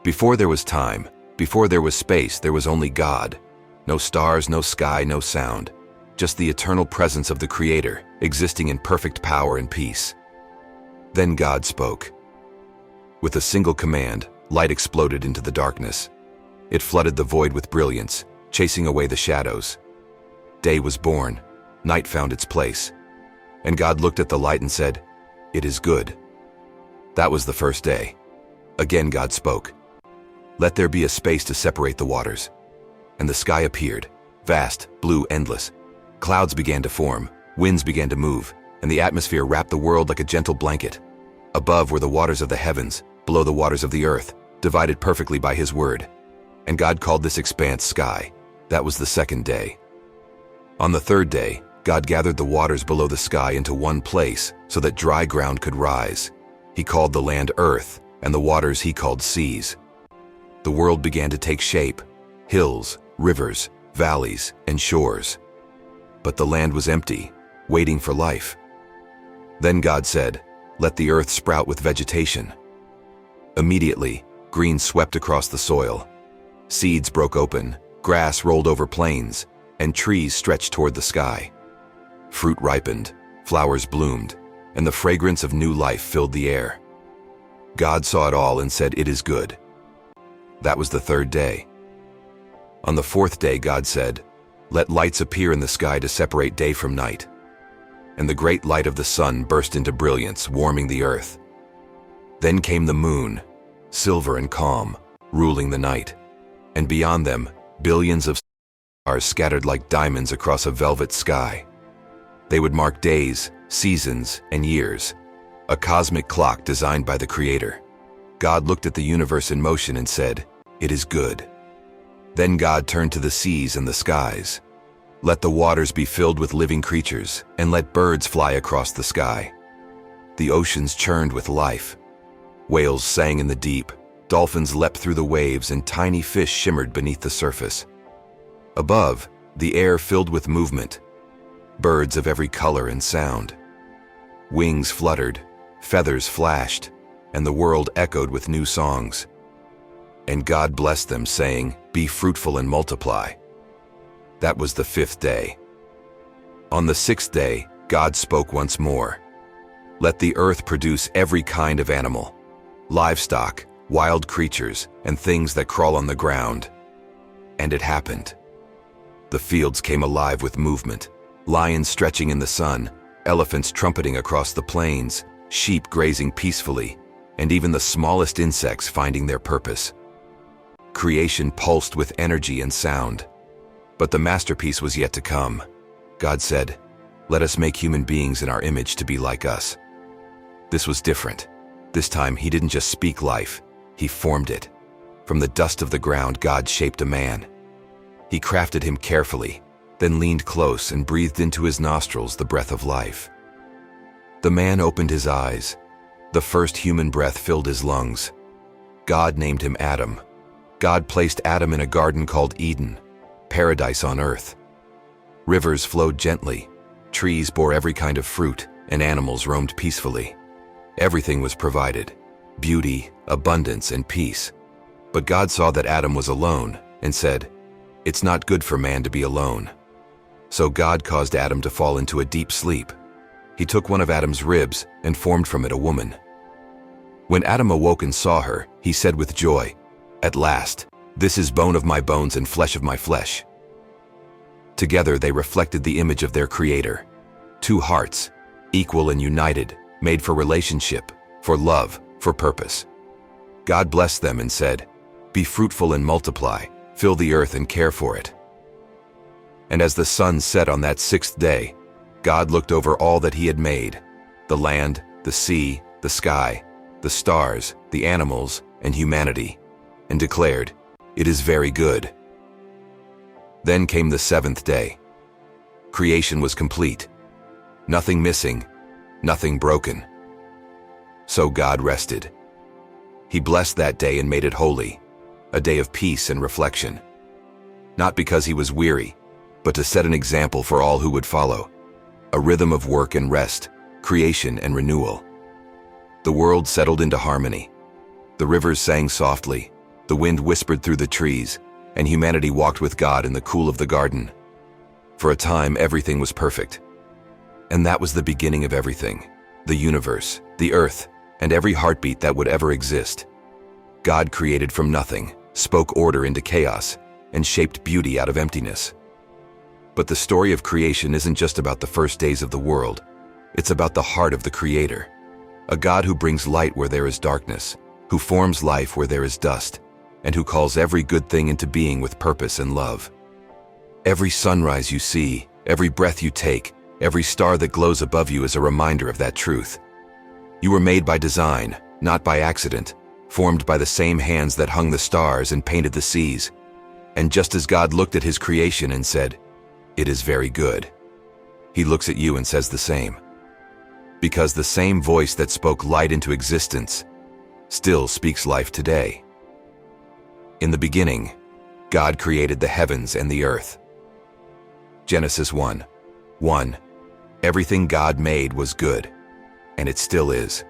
Before there was time, before there was space, there was only God. No stars, no sky, no sound. Just the eternal presence of the Creator, existing in perfect power and peace. Then God spoke. With a single command, light exploded into the darkness. It flooded the void with brilliance, chasing away the shadows. Day was born, night found its place. And God looked at the light and said, "It is good." That was the first day. Again God spoke. "Let there be a space to separate the waters." And the sky appeared, vast, blue, endless. Clouds began to form, winds began to move, and the atmosphere wrapped the world like a gentle blanket. Above were the waters of the heavens, below the waters of the earth, divided perfectly by His word. And God called this expanse sky. That was the second day. On the third day, God gathered the waters below the sky into one place so that dry ground could rise. He called the land earth, and the waters He called seas. The world began to take shape: hills, rivers, valleys, and shores. But the land was empty, waiting for life. Then God said, "Let the earth sprout with vegetation." Immediately, green swept across the soil. Seeds broke open, grass rolled over plains, and trees stretched toward the sky. Fruit ripened, flowers bloomed, and the fragrance of new life filled the air. God saw it all and said, "It is good." That was the third day. On the fourth day, God said, "Let lights appear in the sky to separate day from night." And the great light of the sun burst into brilliance, warming the earth. Then came the moon, silver and calm, ruling the night. And beyond them, billions of stars scattered like diamonds across a velvet sky. They would mark days, seasons, and years, a cosmic clock designed by the Creator. God looked at the universe in motion and said, "It is good." Then God turned to the seas and the skies. "Let the waters be filled with living creatures, and let birds fly across the sky." The oceans churned with life. Whales sang in the deep, dolphins leapt through the waves, and tiny fish shimmered beneath the surface. Above, the air filled with movement, birds of every color and sound. Wings fluttered, feathers flashed, and the world echoed with new songs. And God blessed them, saying, "Be fruitful and multiply." That was the fifth day. On the sixth day, God spoke once more. "Let the earth produce every kind of animal, livestock, wild creatures, and things that crawl on the ground." And it happened. The fields came alive with movement, lions stretching in the sun, elephants trumpeting across the plains, sheep grazing peacefully, and even the smallest insects finding their purpose. Creation pulsed with energy and sound. But the masterpiece was yet to come. God said, "Let us make human beings in our image to be like us." This was different. This time, He didn't just speak life, He formed it. From the dust of the ground, God shaped a man. He crafted him carefully, then leaned close and breathed into his nostrils the breath of life. The man opened his eyes. The first human breath filled his lungs. God named him Adam. God placed Adam in a garden called Eden, paradise on earth. Rivers flowed gently, trees bore every kind of fruit, and animals roamed peacefully. Everything was provided: beauty, abundance, and peace. But God saw that Adam was alone and said, "It's not good for man to be alone." So God caused Adam to fall into a deep sleep. He took one of Adam's ribs and formed from it a woman. When Adam awoke and saw her, he said with joy, "At last, this is bone of my bones and flesh of my flesh." Together they reflected the image of their Creator. Two hearts, equal and united, made for relationship, for love, for purpose. God blessed them and said, "Be fruitful and multiply, fill the earth and care for it." And as the sun set on that sixth day, God looked over all that He had made, the land, the sea, the sky, the stars, the animals, and humanity, and declared, "It is very good." Then came the seventh day. Creation was complete. Nothing missing, nothing broken. So God rested. He blessed that day and made it holy, a day of peace and reflection. Not because He was weary, but to set an example for all who would follow. A rhythm of work and rest, creation and renewal. The world settled into harmony. The rivers sang softly, The wind whispered through the trees, and humanity walked with God in the cool of the garden. For a time, everything was perfect. And that was the beginning of everything: the universe, the earth, and every heartbeat that would ever exist. God created from nothing, spoke order into chaos, and shaped beauty out of emptiness. But the story of creation isn't just about the first days of the world. It's about the heart of the Creator, a God who brings light where there is darkness, who forms life where there is dust, and who calls every good thing into being with purpose and love. Every sunrise you see, every breath you take, every star that glows above you is a reminder of that truth. You were made by design, not by accident, formed by the same hands that hung the stars and painted the seas. And just as God looked at his creation and said, "It is very good," he looks at you and says the same. Because the same voice that spoke light into existence still speaks life today. In the beginning, God created the heavens and the earth. Genesis 1:1. Everything God made was good, and it still is.